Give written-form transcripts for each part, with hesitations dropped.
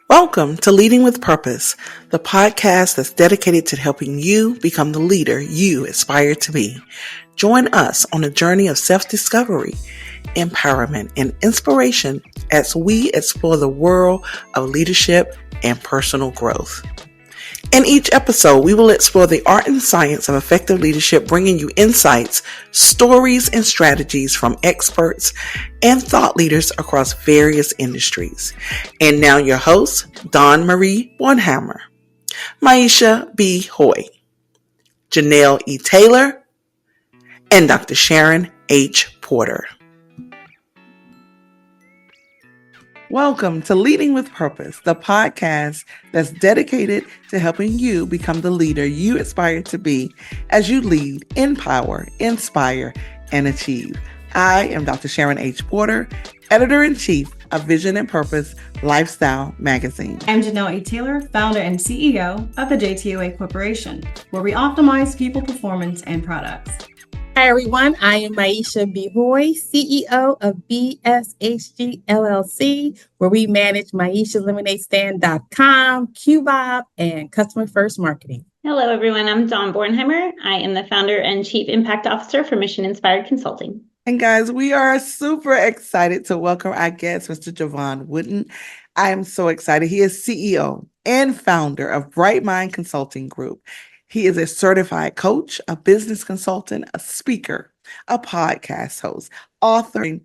Welcome to Leading with Purpose, the podcast that's dedicated to helping you become the leader you aspire to be. Join us on a journey of self-discovery, empowerment, and inspiration as we explore the world of leadership and personal growth. In each episode, we will explore the art and science of effective leadership, bringing you insights, stories, and strategies from experts and thought leaders across various industries. And now your hosts, Dawn Marie Bornhammer, Maisha B. Hoy, Janelle E. Taylor, and Dr. Sharon H. Porter. Welcome to Leading with Purpose, the podcast that's dedicated to helping you become the leader you aspire to be as you lead, empower, inspire, and achieve. I am Dr. Sharon H. Porter, Editor-in-Chief of Vision and Purpose Lifestyle Magazine. I'm Janelle E. Taylor, founder and CEO of the JTOA Corporation, where we optimize people performance and products. Hi, everyone. I am Maisha B. Hoy, CEO of BSHG LLC, where we manage MaishaLemonadeStand.com, QBob, and Customer First Marketing. Hello, everyone. I'm Dawn Bornhammer. I am the founder and Chief Impact Officer for Mission Inspired Consulting. And guys, we are super excited to welcome our guest, Mr. Jevon Wooden. I am so excited. He is CEO and founder of BrightMind Consulting Group. He is a certified coach, a business consultant, a speaker, a podcast host, author,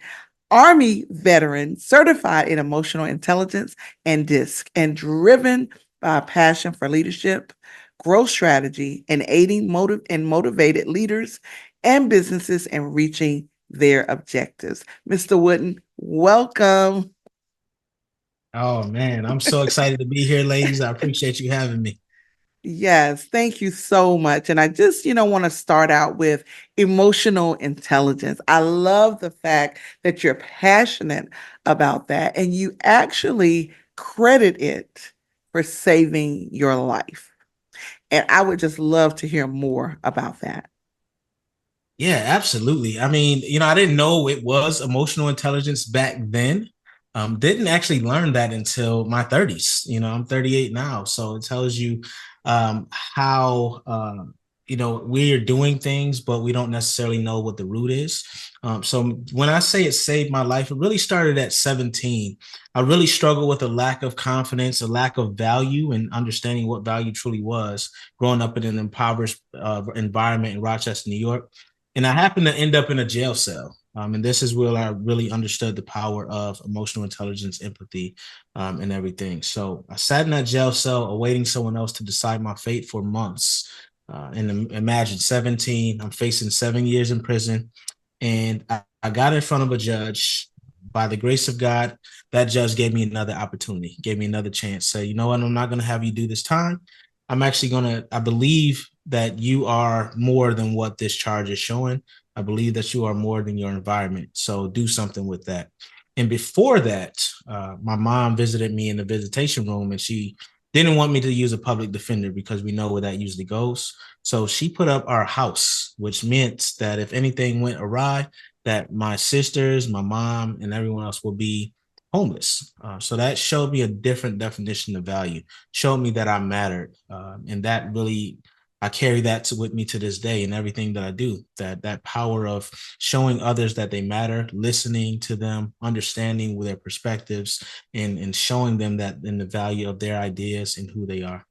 Army veteran, certified in emotional intelligence and DISC, and driven by a passion for leadership, growth strategy, and aiding motivated leaders and businesses in reaching their objectives. Mr. Wooden, welcome. Oh, man, I'm so excited to be here, ladies. I appreciate you having me. Yes, thank you so much. And I just, want to start out with emotional intelligence. I love the fact that you're passionate about that and you actually credit it for saving your life. And I would just love to hear more about that. Yeah, absolutely. I mean, I didn't know it was emotional intelligence back then. Didn't actually learn that until my 30s. I'm 38 now. So it tells you how, we're doing things, but we don't necessarily know what the root is. So when I say it saved my life, it really started at 17. I really struggled with a lack of confidence, a lack of value, and understanding what value truly was growing up in an impoverished environment in Rochester, New York. And I happened to end up in a jail cell. And this is where I really understood the power of emotional intelligence, empathy, and everything. So I sat in that jail cell awaiting someone else to decide my fate for months. And imagine 17, I'm facing 7 years in prison. And I got in front of a judge. By the grace of God, that judge gave me another opportunity, gave me another chance. Say, you know what, I'm not going to have you do this time. I'm actually I believe that you are more than what this charge is showing. I believe that you are more than your environment. So do something with that. And before that, my mom visited me in the visitation room and she didn't want me to use a public defender because we know where that usually goes. So she put up our house, which meant that if anything went awry, that my sisters, my mom, and everyone else will be homeless. So that showed me a different definition of value, showed me that I mattered. And that really, I carry that with me to this day in everything that I do, that power of showing others that they matter, listening to them, understanding their perspectives, and showing them that in the value of their ideas and who they are.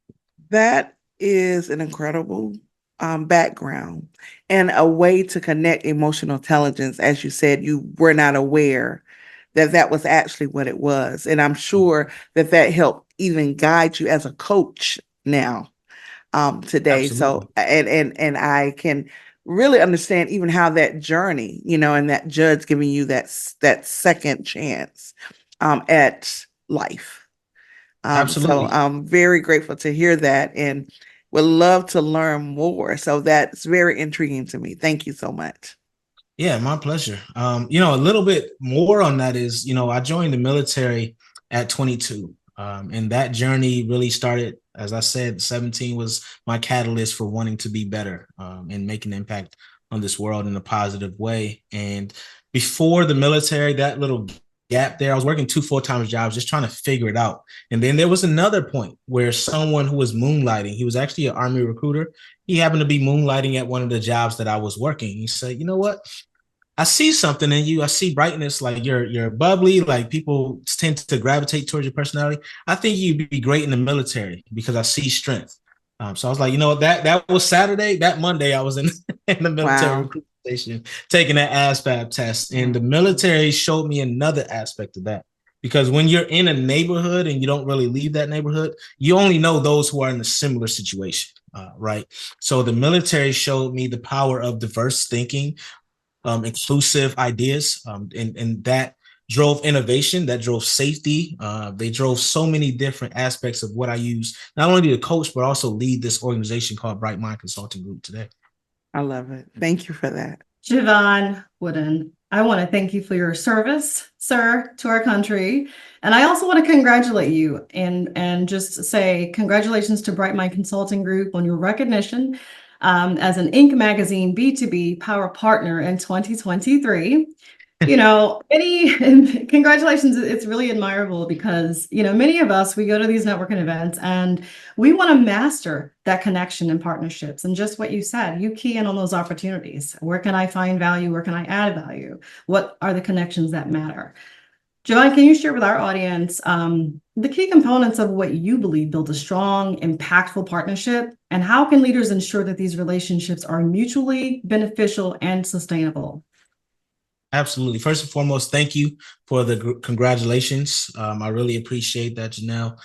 That is an incredible background and a way to connect emotional intelligence. As you said, you were not aware that was actually what it was. And I'm sure that helped even guide you as a coach now. Today. Absolutely. So, and I can really understand even how that journey, and that judge giving you that second chance, at life. Absolutely. So I'm very grateful to hear that and would love to learn more. So that's very intriguing to me. Thank you so much. Yeah, my pleasure. A little bit more on that is, I joined the military at 22. And that journey really started, as I said, 17 was my catalyst for wanting to be better and make an impact on this world in a positive way. And before the military, that little gap there. I was working 2 full-time jobs, just trying to figure it out. And then there was another point where someone who was moonlighting, he was actually an Army recruiter. He happened to be moonlighting at one of the jobs that I was working. He said, you know what? I see something in you. I see brightness, like you're bubbly, like people tend to gravitate towards your personality. I think you'd be great in the military because I see strength. So I was like, you know what, that was Saturday. That Monday, I was in, in the military recruitment station taking that ASVAB test. And the military showed me another aspect of that. Because when you're in a neighborhood and you don't really leave that neighborhood, you only know those who are in a similar situation, right? So the military showed me the power of diverse thinking, inclusive ideas, and that drove innovation, that drove safety. They drove so many different aspects of what I use, not only to coach, but also lead this organization called BrightMind Consulting Group today. I love it. Thank you for that. Jevon Wooden, I want to thank you for your service, sir, to our country. And I also want to congratulate you and just say congratulations to BrightMind Consulting Group on your recognition as an Inc. Magazine B2B Power Partner in 2023. You know, congratulations. It's really admirable because, you know, many of us, we go to these networking events and we want to master that connection and partnerships. And just what you said, you key in on those opportunities. Where can I find value? Where can I add value? What are the connections that matter? Jevon, can you share with our audience the key components of what you believe build a strong, impactful partnership? And how can leaders ensure that these relationships are mutually beneficial and sustainable? Absolutely. First and foremost, thank you for the congratulations. I really appreciate that, Janelle.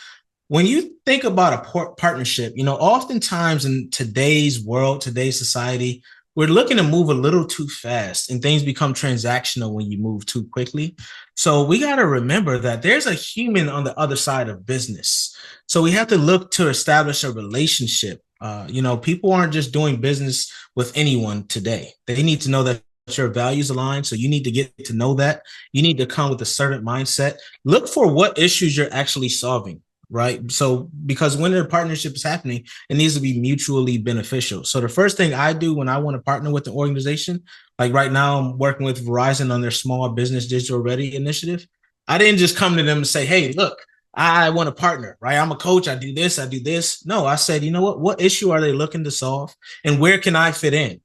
When you think about a partnership, you know, oftentimes in today's world, today's society, we're looking to move a little too fast and things become transactional when you move too quickly. So we got to remember that there's a human on the other side of business. So we have to look to establish a relationship. You know, people aren't just doing business with anyone today. They need to know that your values align. So you need to get to know that. You need to come with a certain mindset. Look for what issues you're actually solving, right? So because when a partnership is happening, it needs to be mutually beneficial. So the first thing I do when I want to partner with an organization, like right now I'm working with Verizon on their small business digital ready initiative. I didn't just come to them and say, hey, look, I want to partner, right? I'm a coach. I do this, I do this. No, I said, you know what issue are they looking to solve and where can I fit in?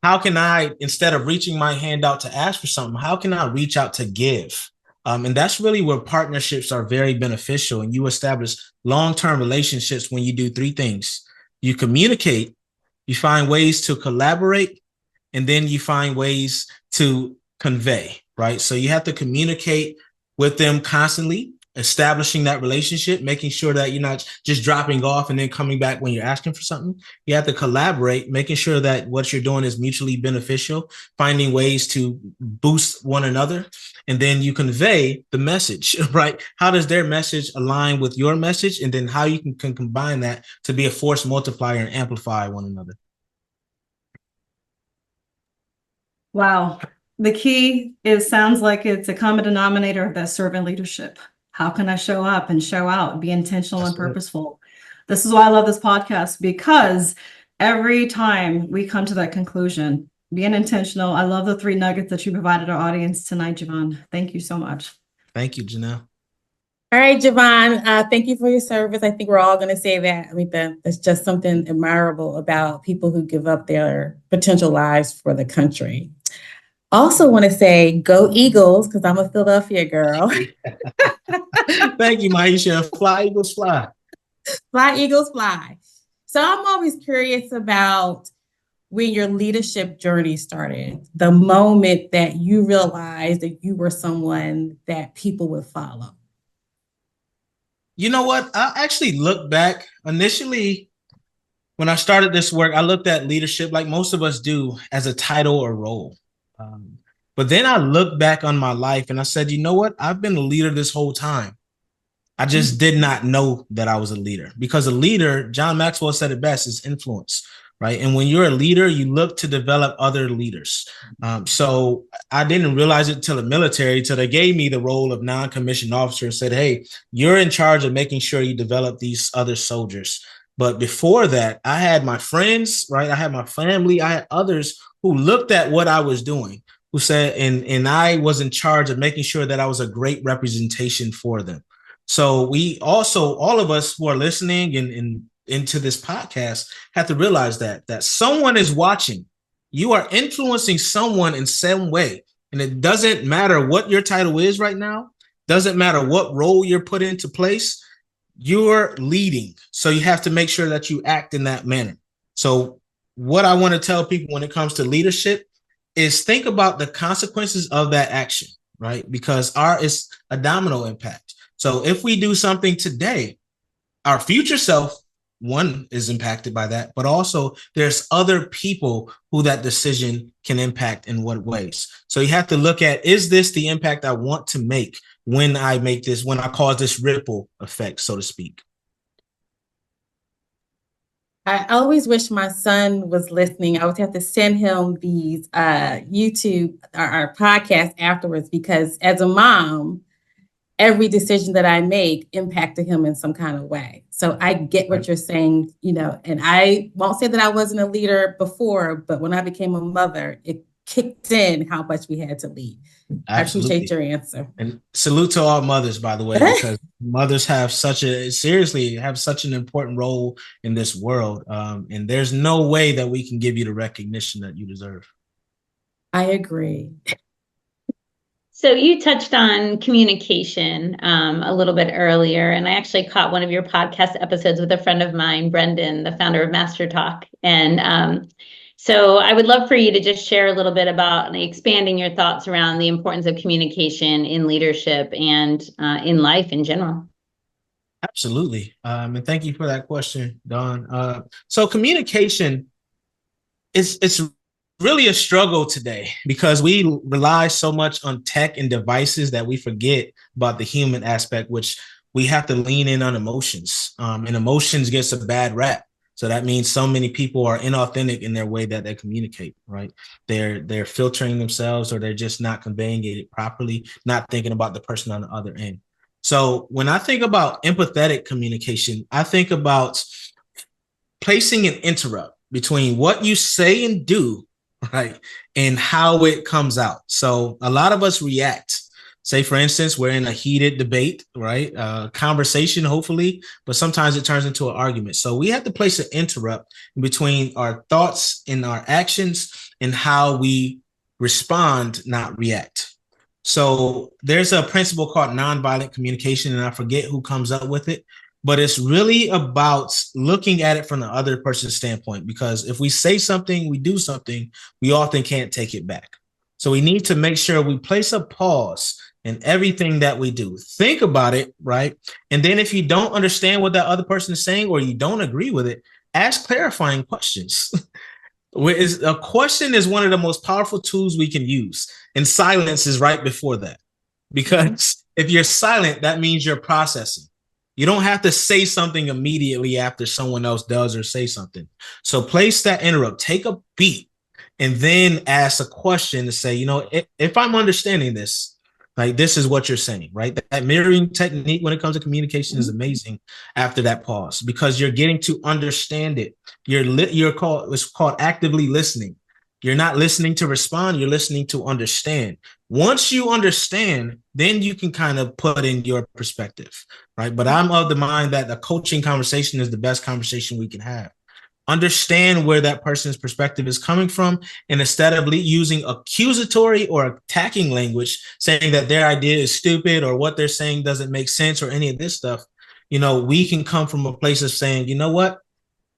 How can I, instead of reaching my hand out to ask for something, how can I reach out to give? And that's really where partnerships are very beneficial. And you establish long-term relationships when you do 3 things. You communicate, you find ways to collaborate, and then you find ways to convey, right? So you have to communicate with them constantly, establishing that relationship, making sure that you're not just dropping off and then coming back when you're asking for something. You have to collaborate, making sure that what you're doing is mutually beneficial, finding ways to boost one another. And then you convey the message, right? How does their message align with your message? And then how you can combine that to be a force multiplier and amplify one another. Wow. The key sounds like it's a common denominator of that servant leadership. How can I show up and show out, be intentional and purposeful? This is why I love this podcast, because every time we come to that conclusion, being intentional. I love the 3 nuggets that you provided our audience tonight, Jevon. Thank you so much. Thank you, Janelle. All right, Jevon, thank you for your service. I think we're all going to say that. I mean, that's just something admirable about people who give up their potential lives for the country. Also want to say, go Eagles, because I'm a Philadelphia girl. Thank you, Maisha. Fly, Eagles, fly. Fly, Eagles, fly. So I'm always curious about when your leadership journey started, the moment that you realized that you were someone that people would follow. You know what? I actually look back initially when I started this work, I looked at leadership like most of us do as a title or role. But then I looked back on my life and I said, you know what? I've been a leader this whole time. I just did not know that I was a leader, because a leader, John Maxwell said it best, is influence, right? And when you're a leader, you look to develop other leaders. So I didn't realize it till the military, till they gave me the role of non-commissioned officer and said, hey, you're in charge of making sure you develop these other soldiers. But before that, I had my friends, right? I had my family. I had others who looked at what I was doing, who said, and I was in charge of making sure that I was a great representation for them. So we also, all of us who are listening and into this podcast, have to realize that someone is watching. You are influencing someone in some way. And it doesn't matter what your title is right now, doesn't matter what role you're put into place, you're leading. So you have to make sure that you act in that manner. So what I want to tell people when it comes to leadership is think about the consequences of that action, right? Because it's a domino impact. So if we do something today, our future self, one, is impacted by that, but also there's other people who that decision can impact in what ways. So you have to look at, is this the impact I want to make when I cause this ripple effect, so to speak? I always wish my son was listening. I would have to send him these YouTube or our podcast afterwards, because as a mom, every decision that I make impacted him in some kind of way. So I get what you're saying, and I won't say that I wasn't a leader before, but when I became a mother, it kicked in how much we had to lead. Absolutely. I appreciate your answer. And salute to all mothers, by the way, because mothers have such an important role in this world. And there's no way that we can give you the recognition that you deserve. I agree. So you touched on communication a little bit earlier, and I actually caught one of your podcast episodes with a friend of mine, Brendan, the founder of Master Talk. And so I would love for you to just share a little bit about expanding your thoughts around the importance of communication in leadership and in life in general. Absolutely. And thank you for that question, Dawn. So communication it's really a struggle today because we rely so much on tech and devices that we forget about the human aspect, which we have to lean in on emotions. And emotions gets a bad rap. So that means so many people are inauthentic in their way that they communicate, right? They're filtering themselves, or they're just not conveying it properly, not thinking about the person on the other end. So when I think about empathetic communication, I think about placing an interrupt between what you say and do, right, and how it comes out. So a lot of us react. Say, for instance, we're in a heated debate, right? Conversation, hopefully, but sometimes it turns into an argument. So we have to place an interrupt between our thoughts and our actions and how we respond, not react. So there's a principle called nonviolent communication, and I forget who comes up with it, but it's really about looking at it from the other person's standpoint, because if we say something, we do something, we often can't take it back. So we need to make sure we place a pause in everything that we do. Think about it, right? And then if you don't understand what that other person is saying, or you don't agree with it, ask clarifying questions. A question is one of the most powerful tools we can use. And silence is right before that. Because if you're silent, that means you're processing. You don't have to say something immediately after someone else does or say something. So place that interrupt, take a beat, and then ask a question to say, if I'm understanding this, like, this is what you're saying, right? That mirroring technique when it comes to communication is amazing after that pause, because you're getting to understand it. It's called actively listening. You're not listening to respond, you're listening to understand. Once you understand, then you can kind of put in your perspective, right? But I'm of the mind that the coaching conversation is the best conversation we can have. Understand where that person's perspective is coming from, and instead of using accusatory or attacking language, saying that their idea is stupid or what they're saying doesn't make sense or any of this stuff, we can come from a place of saying, you know what,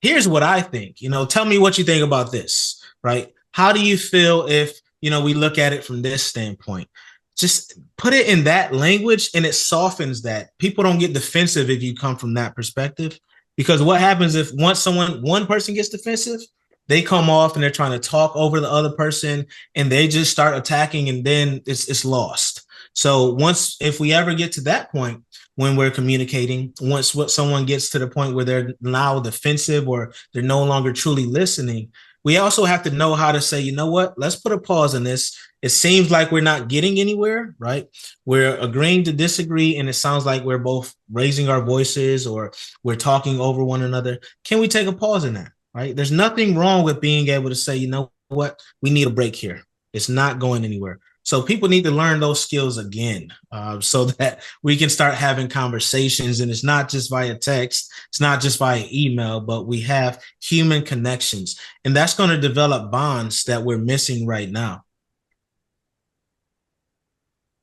here's what I think, tell me what you think about this, right? How do you feel if, we look at it from this standpoint? Just put it in that language, and it softens that. People don't get defensive if you come from that perspective. Because what happens if one person gets defensive, they come off and they're trying to talk over the other person, and they just start attacking, and then it's lost. So if we ever get to that point when we're communicating, once someone gets to the point where they're now defensive or they're no longer truly listening, we also have to know how to say, you know what, let's put a pause on this. It seems like we're not getting anywhere, right? We're agreeing to disagree, and it sounds like we're both raising our voices or we're talking over one another. Can we take a pause in that, right? There's nothing wrong with being able to say, you know what, we need a break here. It's not going anywhere. So people need to learn those skills again, so that we can start having conversations. And it's not just via text, it's not just via email, but we have human connections. And that's going to develop bonds that we're missing right now.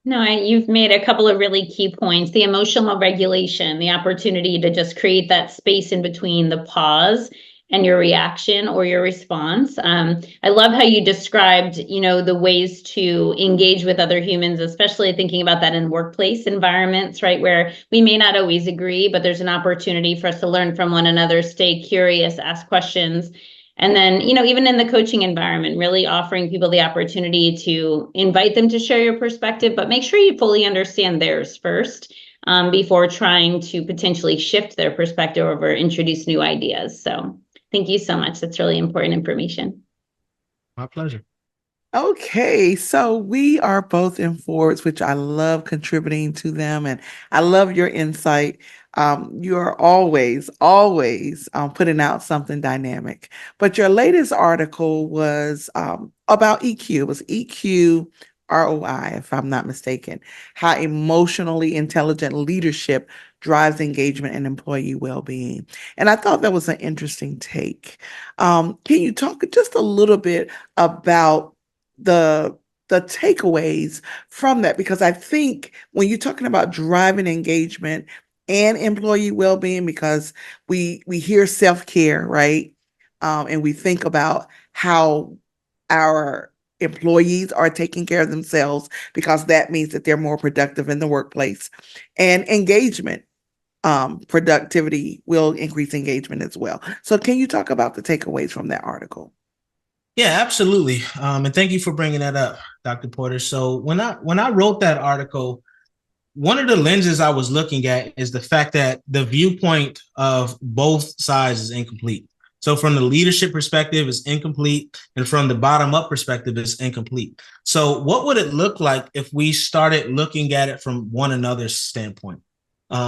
No, you've made a couple of really key points. The emotional regulation, the opportunity to just create that space in between the pause and your reaction or your response. I love how you described, the ways to engage with other humans, especially thinking about that in workplace environments, right? Where we may not always agree, but there's an opportunity for us to learn from one another, stay curious, ask questions. And then, even in the coaching environment, really offering people the opportunity to invite them to share your perspective, but make sure you fully understand theirs first, before trying to potentially shift their perspective or introduce new ideas. So thank you so much. That's really important information. My pleasure. Okay, so we are both in Forwards, which I love contributing to them, and I love your insight. You are always putting out something dynamic. But your latest article was about EQ. It was EQ ROI, if I'm not mistaken, how emotionally intelligent leadership drives engagement and employee well-being. And I thought that was an interesting take. Can you talk just a little bit about the takeaways from that? Because I think when you're talking about driving engagement and employee well-being, because we hear self-care, right? And we think about how our employees are taking care of themselves, because that means that they're more productive in the workplace. And engagement, productivity will increase engagement as well. So can you talk about the takeaways from that article? Yeah, absolutely. And thank you for bringing that up, Dr. Porter. So when I wrote that article, one of the lenses I was looking at is the fact that the viewpoint of both sides is incomplete. So from the leadership perspective, it's incomplete. And from the bottom up perspective, it's incomplete. So what would it look like if we started looking at it from one another's standpoint?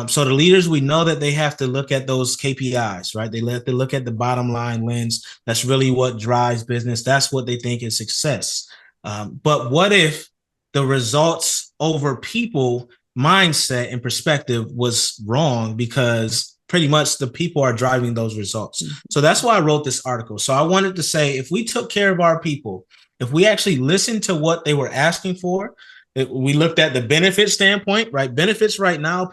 So the leaders, we know that they have to look at those KPIs, right? They have to look at the bottom line lens. That's really what drives business. That's what they think is success. But what if the results over people mindset and perspective was wrong, because pretty much the people are driving those results? So that's why I wrote this article. So I wanted to say, if we took care of our people, if we actually listened to what they were asking for, we looked at the benefit standpoint, right? Benefits right now,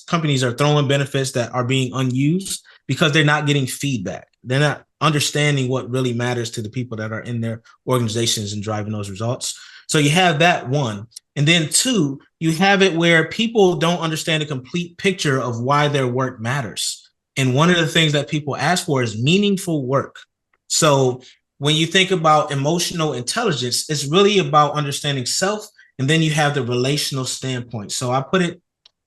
companies are throwing benefits that are being unused because they're not getting feedback. They're not understanding what really matters to the people that are in their organizations and driving those results. So you have that one. And then two, you have it where people don't understand a complete picture of why their work matters. And one of the things that people ask for is meaningful work. So when you think about emotional intelligence, it's really about understanding self. And then you have the relational standpoint. So I put it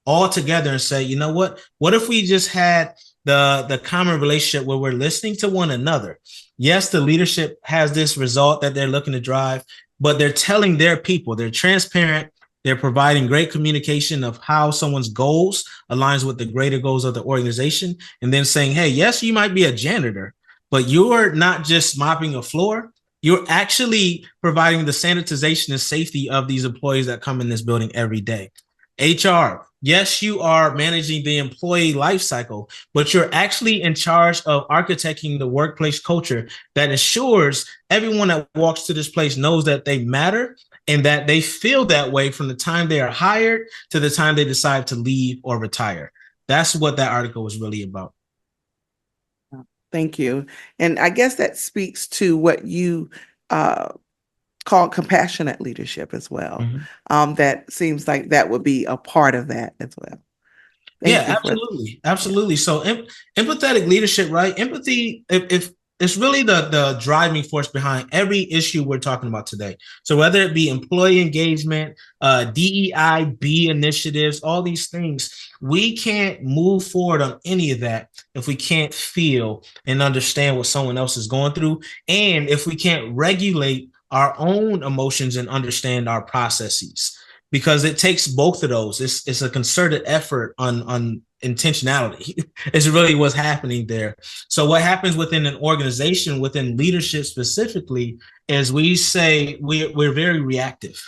all together and say, you know what? What if we just had the common relationship where we're listening to one another? Yes, the leadership has this result that they're looking to drive, but they're telling their people, they're transparent, they're providing great communication of how someone's goals aligns with the greater goals of the organization, and then saying, hey, yes, you might be a janitor, but you're not just mopping a floor. You're actually providing the sanitization and safety of these employees that come in this building every day. HR, yes, you are managing the employee life cycle, but you're actually in charge of architecting the workplace culture that ensures everyone that walks to this place knows that they matter and that they feel that way from the time they are hired to the time they decide to leave or retire. That's what that article was really about. Thank you. And I guess that speaks to what you call compassionate leadership as well. Mm-hmm. That seems like that would be a part of that as well. Absolutely. So empathetic leadership, right? Empathy, if it's really the driving force behind every issue we're talking about today. So whether it be employee engagement, DEI, initiatives, all these things, we can't move forward on any of that if we can't feel and understand what someone else is going through, and if we can't regulate our own emotions and understand our processes. Because it takes both of those. It's a concerted effort on intentionality is really what's happening there. So what happens within an organization, within leadership specifically, is we say we're very reactive.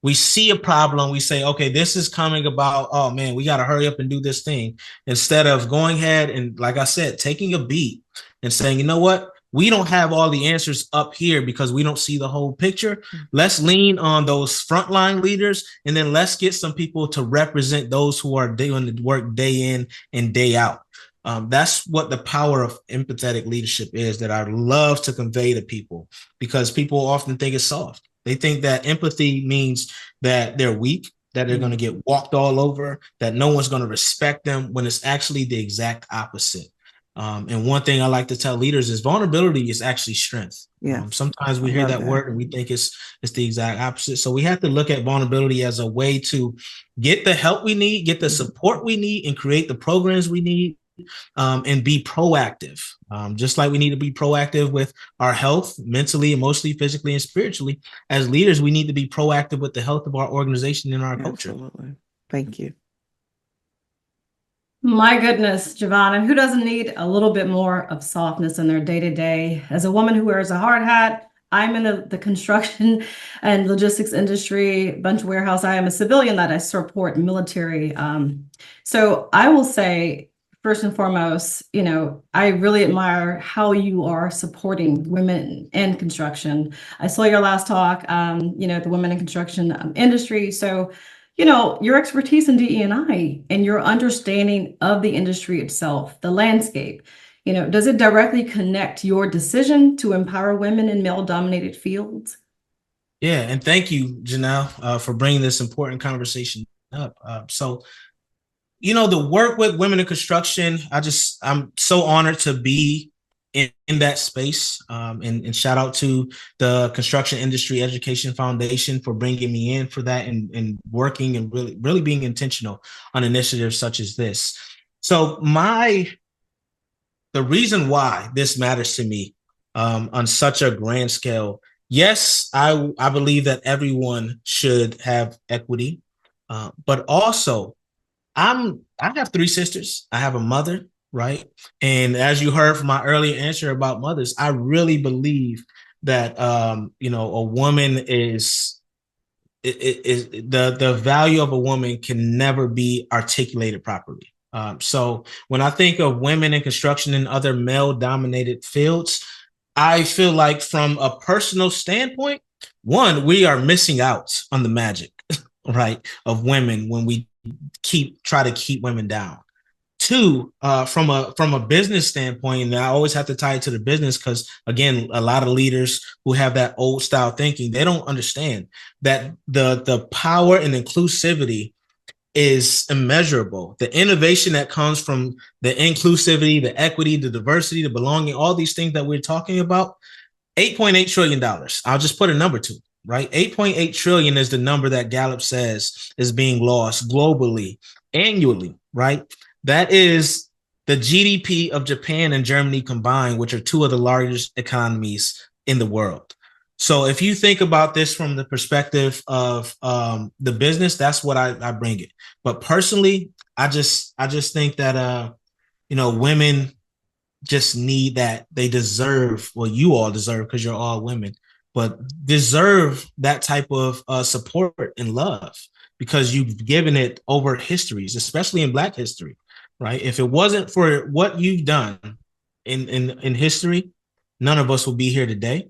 We see a problem, we say, okay, this is coming about, oh man, we got to hurry up and do this thing, instead of going ahead and, like I said, taking a beat and saying, you know what, we don't have all the answers up here because we don't see the whole picture. Let's lean on those frontline leaders, and then let's get some people to represent those who are doing the work day in and day out. That's what the power of empathetic leadership is, that I love to convey to people, because people often think it's soft. They think that empathy means that they're weak, that they're going to get walked all over, that no one's going to respect them, when it's actually the exact opposite. And one thing I like to tell leaders is vulnerability is actually strength. Yeah. Sometimes we hear that word and we think it's the exact opposite. So we have to look at vulnerability as a way to get the help we need, get the support we need, and create the programs we need, and be proactive. Just like we need to be proactive with our health, mentally, emotionally, physically, and spiritually. As leaders, we need to be proactive with the health of our organization and our culture. Absolutely. Thank you. My goodness, Jevon, and who doesn't need a little bit more of softness in their day-to-day? As a woman who wears a hard hat, I'm in the construction and logistics industry, bunch of warehouse. I am a civilian that I support military. So I will say, first and foremost, I really admire how you are supporting women in construction. I saw your last talk, the women in construction industry. So your expertise in DE&I and your understanding of the industry itself, the landscape, does it directly connect your decision to empower women in male-dominated fields? Yeah, and thank you, Janelle, for bringing this important conversation up. So the work with women in construction, I'm so honored to be in that space. And shout out to the Construction Industry Education Foundation for bringing me in for that, and working and really being intentional on initiatives such as this. So the reason why this matters to me on such a grand scale, yes, I believe that everyone should have equity, but also I have 3 sisters. I have a mother, right? And as you heard from my earlier answer about mothers, I really believe that a woman is the value of a woman can never be articulated properly. So when I think of women in construction and other male-dominated fields, I feel like from a personal standpoint, one, we are missing out on the magic, right, of women when we try to keep women down. 2, from a business standpoint, and I always have to tie it to the business, because again, a lot of leaders who have that old style thinking, they don't understand that the power and inclusivity is immeasurable. The innovation that comes from the inclusivity, the equity, the diversity, the belonging, all these things that we're talking about, $8.8 trillion. I'll just put a number to it, right? 8.8 trillion is the number that Gallup says is being lost globally annually, right? That is the GDP of Japan and Germany combined, which are 2 of the largest economies in the world. So if you think about this from the perspective of the business, that's what I bring it. But personally, I just think that women just need that. They deserve, well, you all deserve, because you're all women, but deserve that type of support and love, because you've given it over histories, especially in Black history, right? If it wasn't for what you've done in history, none of us would be here today.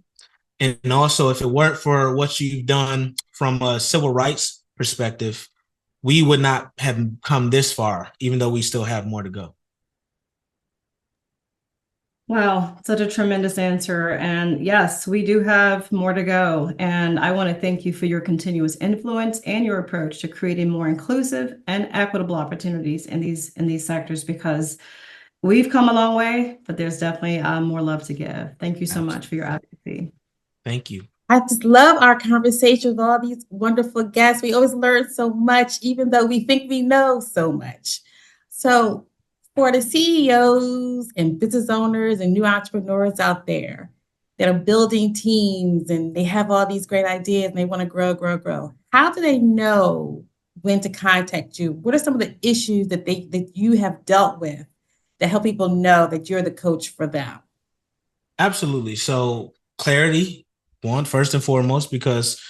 And also, if it weren't for what you've done from a civil rights perspective, we would not have come this far, even though we still have more to go. Wow, such a tremendous answer. And yes, we do have more to go. And I want to thank you for your continuous influence and your approach to creating more inclusive and equitable opportunities in these sectors, because we've come a long way, but there's definitely more love to give. Thank you so much for your advocacy. Thank you. I just love our conversation with all these wonderful guests. We always learn so much, even though we think we know so much. So for the CEOs and business owners and new entrepreneurs out there that are building teams and they have all these great ideas and they want to grow, how do they know when to contact you? What are some of the issues that you have dealt with that help people know that you're the coach for them? Absolutely. So clarity, first and foremost, because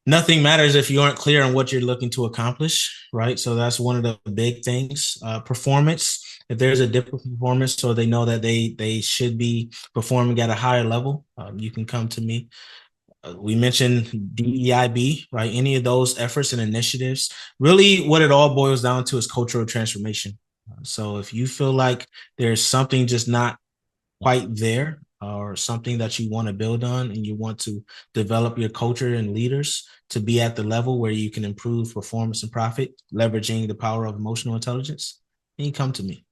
nothing matters if you aren't clear on what you're looking to accomplish, right? So that's one of the big things. Performance. If there's a different performance, so they know that they should be performing at a higher level, you can come to me. We mentioned DEIB, right? Any of those efforts and initiatives. Really, what it all boils down to is cultural transformation. So if you feel like there's something just not quite there, or something that you want to build on, and you want to develop your culture and leaders to be at the level where you can improve performance and profit, leveraging the power of emotional intelligence, then you come to me.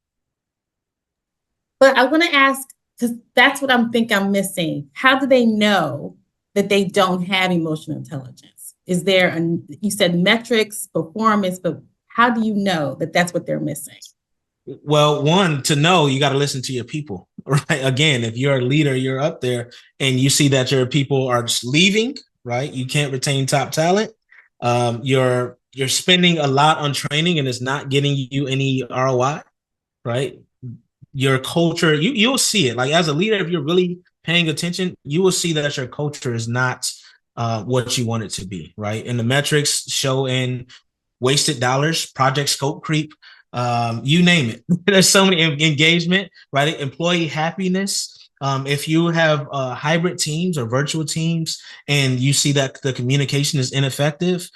But I want to ask, because that's what I'm missing. How do they know that they don't have emotional intelligence? Is there, you said metrics, performance, but how do you know that that's what they're missing? Well, one, to know, you got to listen to your people, right? Again, if you're a leader, you're up there and you see that your people are just leaving, right? You can't retain top talent. You're spending a lot on training and it's not getting you any ROI, right? Your culture, you'll see it. Like as a leader, if you're really paying attention, you will see that your culture is not what you want it to be, right? And the metrics show in wasted dollars, project scope creep, you name it. There's so many engagement, right? Employee happiness. If you have hybrid teams or virtual teams and you see that the communication is ineffective,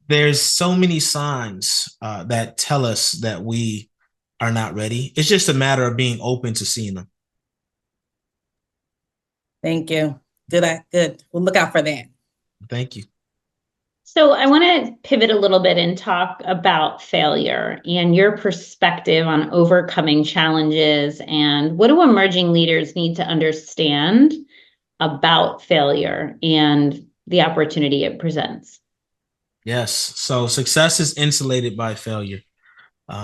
there's so many signs that tell us that we are not ready. It's just a matter of being open to seeing them. Thank you. Good. We'll look out for that. Thank you. So I want to pivot a little bit and talk about failure and your perspective on overcoming challenges, and what do emerging leaders need to understand about failure and the opportunity it presents? Yes. So success is insulated by failure.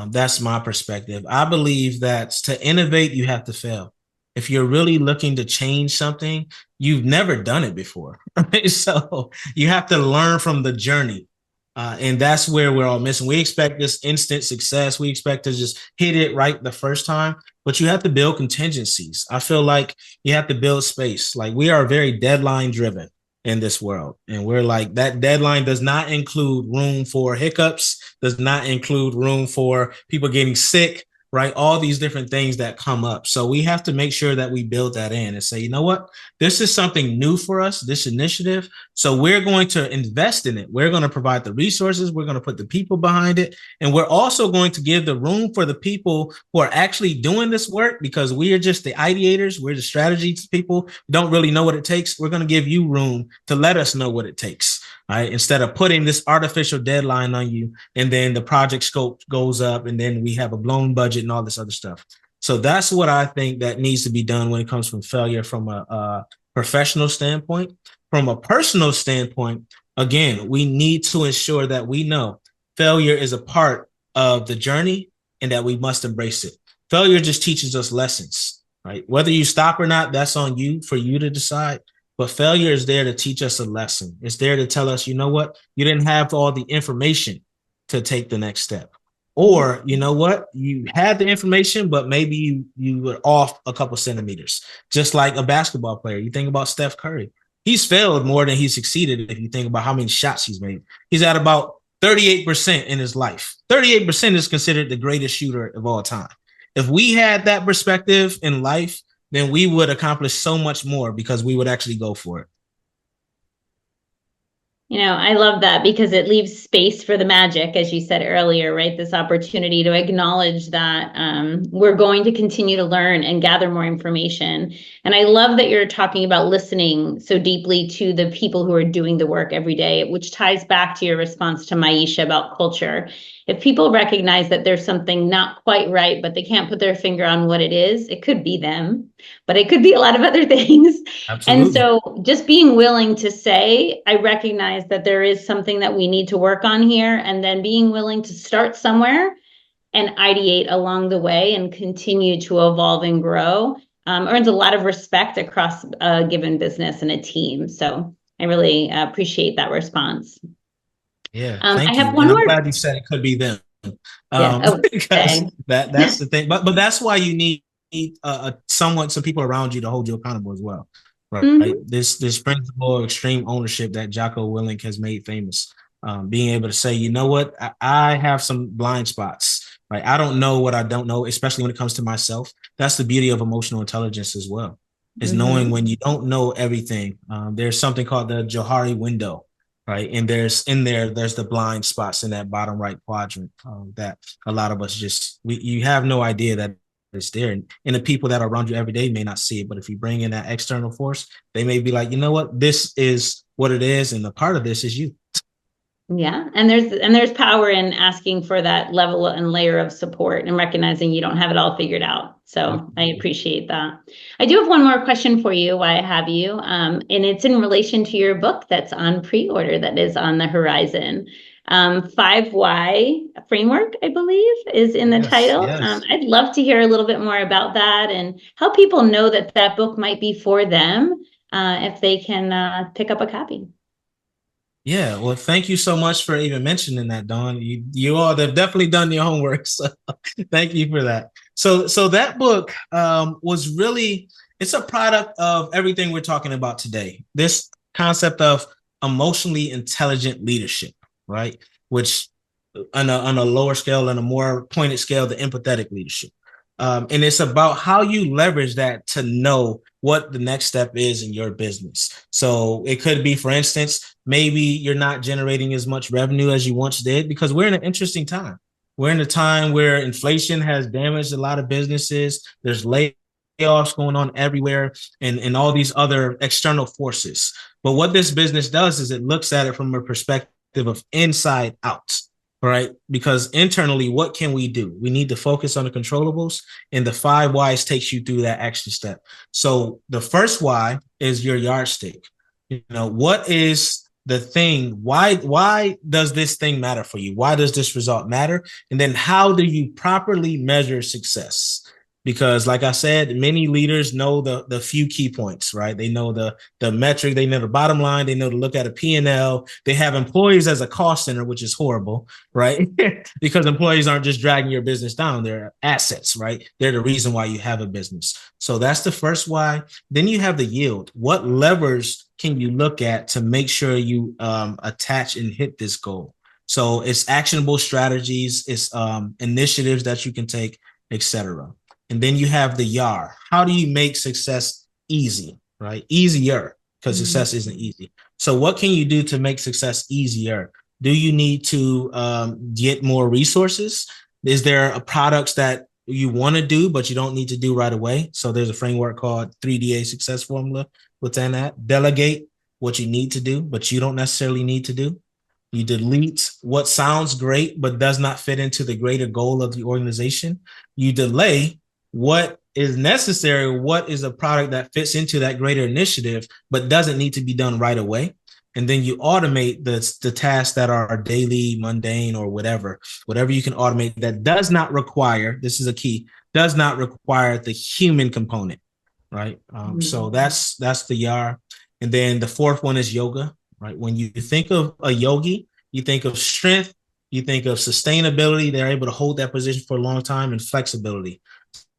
That's my perspective. I believe that to innovate, you have to fail. If you're really looking to change something, you've never done it before. Right? So you have to learn from the journey. And that's where we're all missing. We expect this instant success. We expect to just hit it right the first time, but you have to build contingencies. I feel like you have to build space. Like we are very deadline driven in this world. And we're like, that deadline does not include room for hiccups, does not include room for people getting sick, right? All these different things that come up. So we have to make sure that we build that in and say, you know what, this is something new for us, this initiative. So we're going to invest in it. We're going to provide the resources. We're going to put the people behind it. And we're also going to give the room for the people who are actually doing this work, because we are just the ideators. We're the strategy people who don't really know what it takes. We're going to give you room to let us know what it takes. Right? Instead of putting this artificial deadline on you, and then the project scope goes up, and then we have a blown budget and all this other stuff. So that's what I think that needs to be done when it comes from failure from a professional standpoint. From a personal standpoint, again, we need to ensure that we know failure is a part of the journey and that we must embrace it. Failure just teaches us lessons, right? Whether you stop or not, that's on you, for you to decide. But failure is there to teach us a lesson. It's there to tell us, you know what, you didn't have all the information to take the next step. Or, you know what, you had the information, but maybe you were off a couple centimeters. Just like a basketball player. You think about Steph Curry. He's failed more than he succeeded if you think about how many shots he's made. He's at about 38% in his life. 38% is considered the greatest shooter of all time. If we had that perspective in life, then we would accomplish so much more, because we would actually go for it. You know, I love that, because it leaves space for the magic, as you said earlier, right? This opportunity to acknowledge that we're going to continue to learn and gather more information. And I love that you're talking about listening so deeply to the people who are doing the work every day, which ties back to your response to Maisha about culture. If people recognize that there's something not quite right, but they can't put their finger on what it is, it could be them, but it could be a lot of other things. Absolutely. And so just being willing to say, I recognize that there is something that we need to work on here, and then being willing to start somewhere and ideate along the way and continue to evolve and grow earns a lot of respect across a given business and a team. So I really appreciate that response. Yeah, I thank have you. one And I'm more. glad you said it could be them. Yeah. Oh, Because okay. that's the thing. But that's why you need some people around you to hold you accountable as well. Right. Mhm. This principle of extreme ownership that Jocko Willink has made famous. Being able to say, you know what, I have some blind spots. Right. I don't know what I don't know, especially when it comes to myself. That's the beauty of emotional intelligence as well, is knowing Mhm. when you don't know everything. There's something called the Johari window, right? And there's the blind spots in that bottom right quadrant that a lot of us you have no idea that it's there. And the people that are around you every day may not see it, but if you bring in that external force, they may be like, you know what, this is what it is, and the part of this is you. Yeah, and there's power in asking for that level and layer of support and recognizing you don't have it all figured out. So I appreciate that. I do have one more question for you while I have you, and it's in relation to your book that's on pre-order that is on the horizon. 5 Why framework, I believe, is in the Yes, title. yes. I'd love to hear a little bit more about that and how people know that that book might be for them if they can pick up a copy. Yeah, well, thank you so much for even mentioning that, Dawn. You all have definitely done your homework, so thank you for that. So that book was really, it's a product of everything we're talking about today. This concept of emotionally intelligent leadership, right? Which on a lower scale and a more pointed scale, the empathetic leadership. And it's about how you leverage that to know what the next step is in your business. So it could be, for instance, maybe you're not generating as much revenue as you once did, because we're in an interesting time. We're in a time where inflation has damaged a lot of businesses. There's layoffs going on everywhere, and all these other external forces. But what this business does is it looks at it from a perspective of inside out. Right? Because internally, what can we do? We need to focus on the controllables, and the 5 Whys takes you through that action step. So the first why is your yardstick. You know, what is the thing? Why does this thing matter for you? Why does this result matter? And then how do you properly measure success? Because like I said, many leaders know the few key points, right? They know the metric, they know the bottom line, they know to look at a P&L. They have employees as a cost center, which is horrible, right? Because employees aren't just dragging your business down, they're assets, right? They're the reason why you have a business. So that's the first why. Then you have the yield. What levers can you look at to make sure you attach and hit this goal? So it's actionable strategies, it's initiatives that you can take, etc. And then you have the YAR. How do you make success easy, right? Easier, because success isn't easy. So what can you do to make success easier? Do you need to get more resources? Is there products that you want to do, but you don't need to do right away? So there's a framework called 3DA success formula within that. Delegate what you need to do, but you don't necessarily need to do. You delete what sounds great, but does not fit into the greater goal of the organization. You delay what is necessary, what is a product that fits into that greater initiative, but doesn't need to be done right away. And then you automate the tasks that are daily, mundane, or whatever you can automate that does not require, this is a key, does not require the human component, right? So that's the YAR. And then the fourth one is yoga, right? When you think of a yogi, you think of strength, you think of sustainability. They're able to hold that position for a long time, and flexibility.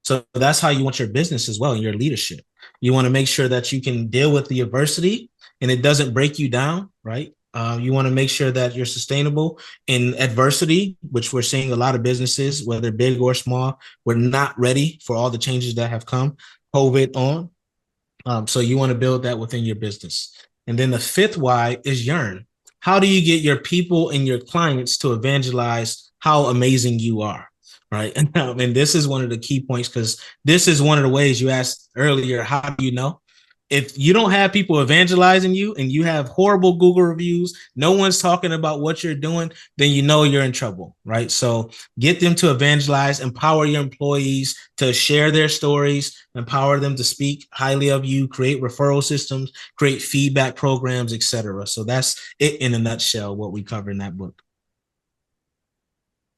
So that's how you want your business as well, and your leadership. You want to make sure that you can deal with the adversity and it doesn't break you down, right? You want to make sure that you're sustainable in adversity, which we're seeing a lot of businesses, whether big or small, we're not ready for all the changes that have come COVID on. So you want to build that within your business. And then the fifth why is yearn. How do you get your people and your clients to evangelize how amazing you are? Right. And this is one of the key points, because this is one of the ways you asked earlier, how do you know? If you don't have people evangelizing you and you have horrible Google reviews, no one's talking about what you're doing, then you know you're in trouble, right? So get them to evangelize, empower your employees to share their stories, empower them to speak highly of you, create referral systems, create feedback programs, etc. So that's it in a nutshell, what we cover in that book.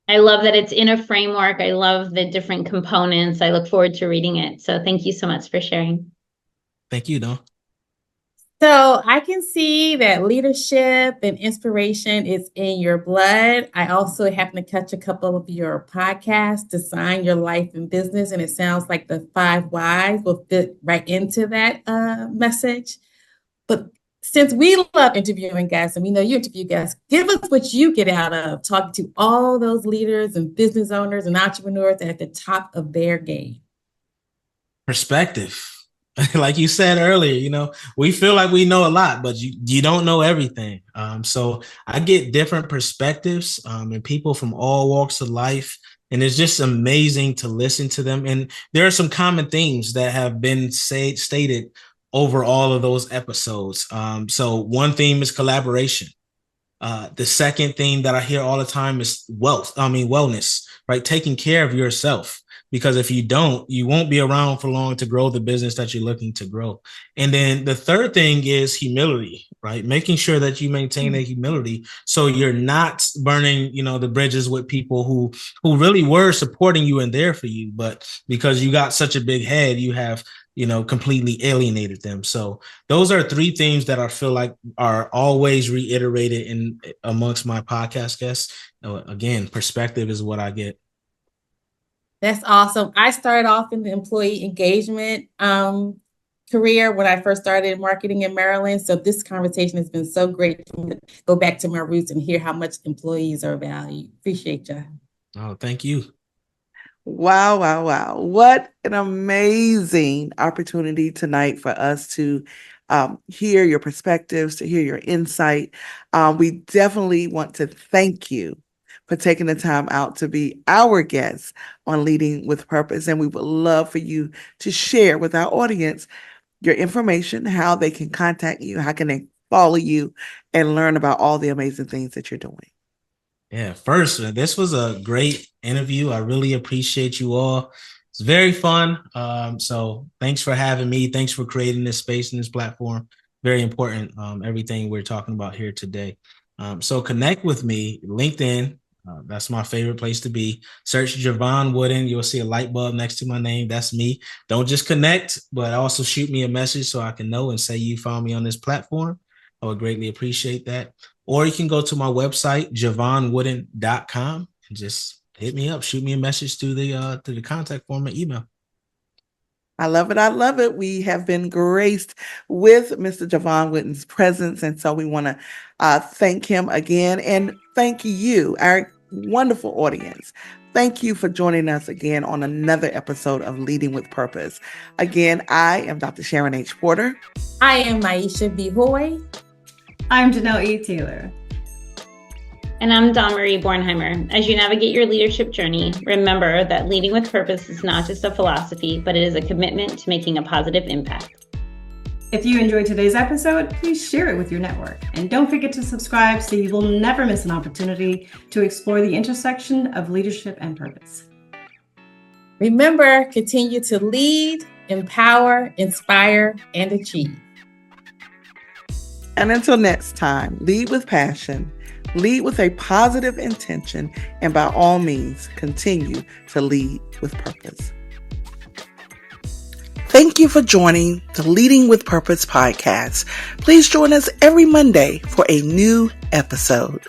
I love that it's in a framework. I love the different components. I look forward to reading it. So thank you so much for sharing. Thank you, Dawn. So I can see that leadership and inspiration is in your blood. I also happen to catch a couple of your podcasts, Design Your Life and Business, and it sounds like the 5 whys will fit right into that message. But since we love interviewing guests and we know you interview guests, give us what you get out of talking to all those leaders and business owners and entrepreneurs at the top of their game. Perspective. Like you said earlier, we feel like we know a lot, but you don't know everything. So I get different perspectives and people from all walks of life. And it's just amazing to listen to them. And there are some common themes that have been stated over all of those episodes. So one theme is collaboration. The second theme that I hear all the time is wellness, right? Taking care of yourself. Because if you don't, you won't be around for long to grow the business that you're looking to grow. And then the third thing is humility, right? Making sure that you maintain that humility so you're not burning, the bridges with people who really were supporting you and there for you. But because you got such a big head, you have, completely alienated them. So those are 3 themes that I feel like are always reiterated amongst my podcast guests. Again, perspective is what I get. That's awesome. I started off in the employee engagement career when I first started in marketing in Maryland. So this conversation has been so great for me to go back to my roots and hear how much employees are valued. Appreciate you. Oh, thank you. Wow, wow, wow. What an amazing opportunity tonight for us to hear your perspectives, to hear your insight. We definitely want to thank you for taking the time out to be our guest on Leading with Purpose. And we would love for you to share with our audience your information, how they can contact you, how can they follow you and learn about all the amazing things that you're doing. Yeah, first, this was a great interview. I really appreciate you all. It's very fun. So thanks for having me. Thanks for creating this space and this platform. Very important, everything we're talking about here today. So connect with me, LinkedIn. That's my favorite place to be. Search Jevon Wooden. You'll see a light bulb next to my name. That's me. Don't just connect, but also shoot me a message so I can know and say you found me on this platform. I would greatly appreciate that. Or you can go to my website, jevonwooden.com, and just hit me up, shoot me a message through the contact form or email. I love it. I love it. We have been graced with Mr. Jevon Wooden's presence. And so we want to thank him again and thank you, our wonderful audience. Thank you for joining us again on another episode of Leading with Purpose. Again, I am Dr. Sharon H. Porter. I am Maisha B. Hoy. I'm Janelle E. Taylor. And I'm Dawn Marie Bornheimer. As you navigate your leadership journey, remember that leading with purpose is not just a philosophy, but it is a commitment to making a positive impact. If you enjoyed today's episode, please share it with your network. And don't forget to subscribe so you will never miss an opportunity to explore the intersection of leadership and purpose. Remember, continue to lead, empower, inspire, and achieve. And until next time, lead with passion, lead with a positive intention, and by all means, continue to lead with purpose. Thank you for joining the Leading with Purpose podcast. Please join us every Monday for a new episode.